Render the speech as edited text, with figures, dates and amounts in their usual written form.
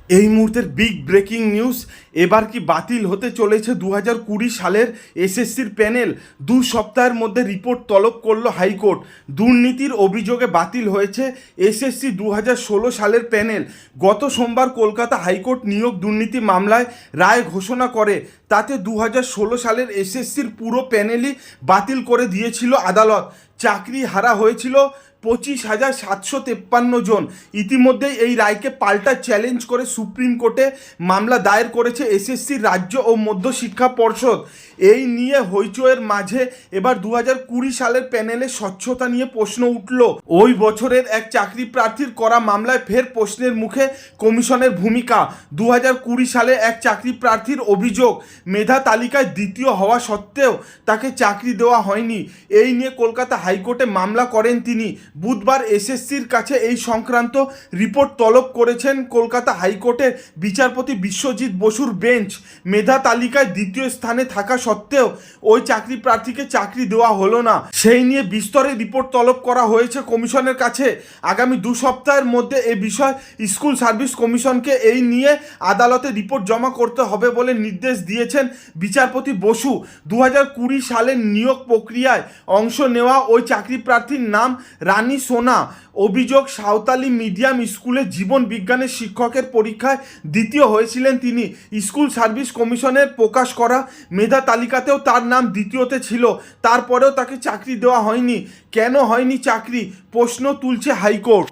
এই মুহূর্তের big breaking news. এবার কি বাতিল হতে চলেছে 2020 সালের এসএসসির প্যানেল? 2 সপ্তাহের মধ্যে রিপোর্ট তলব করলো হাইকোর্ট। দুর্নীতির অভিযোগে বাতিল হয়েছে এসএসসি 2016 সালের প্যানেল। গত সোমবার কলকাতা হাইকোর্ট নিয়োগ দুর্নীতি মামলায় রায় ঘোষণা করে। তাতে 2016 সালের এসএসসির পুরো প্যানেলই বাতিল করে দিয়েছিল আদালত। চাকরি হারা হয়েছিল 25,753 জন। ইতিমধ্যেই এই রায়কে পাল্টা চ্যালেঞ্জ করে সুপ্রিম কোর্টে মামলা দায়ের করেছে এসএসসি রাজ্য ও মধ্য শিক্ষা পর্ষদ। এই নিয়ে হইচইয়ের মাঝে এবার 2020 সালের প্যানেলে স্বচ্ছতা নিয়ে প্রশ্ন উঠল। ওই বছরের এক চাকরি প্রার্থীর করা মামলায় ফের প্রশ্নের মুখে কমিশনের ভূমিকা। 2020 সালে এক চাকরি প্রার্থীর অভিযোগ, মেধা তালিকায় দ্বিতীয় হওয়া সত্ত্বেও তাকে চাকরি দেওয়া হয়নি। এই নিয়ে কলকাতা হাইকোর্টে মামলা করেন তিনি। বুধবার এসএসসির কাছে এই সংক্রান্ত রিপোর্ট তলব করেছেন কলকাতা হাইকোর্টের বিচারপতি বিশ্বজিৎ বসুর বেঞ্চ। মেধা তালিকায় দ্বিতীয় স্থানে থাকা সত্ত্বেও ওই চাকরি প্রার্থীকে চাকরি দেওয়া হলো না। সেই নিয়ে বিস্তরে রিপোর্ট তলব করা হয়েছে কমিশনের কাছে। আগামী 2 সপ্তাহের মধ্যে এ বিষয় স্কুল সার্ভিস কমিশনকে এই নিয়ে আদালতে রিপোর্ট জমা করতে হবে বলে নির্দেশ দিয়েছেন বিচারপতি বসু। 2020 সালের নিয়োগ প্রক্রিয়ায় অংশ নেওয়া ওই চাকরি প্রার্থীর নাম রানী সোনা। অভিযোগ, সাঁওতালি মিডিয়াম স্কুলে জীবন বিজ্ঞানের শিক্ষকের পরীক্ষায় দ্বিতীয় হয়েছিলেন তিনি। স্কুল সার্ভিস কমিশনের প্রকাশ করা মেধা তালিকাতেও তার নাম দ্বিতীয়তে ছিল। তারপরেও তাকে চাকরি দেওয়া হয়নি। কেন হয়নি চাকরি, প্রশ্ন তুলছে হাইকোর্ট।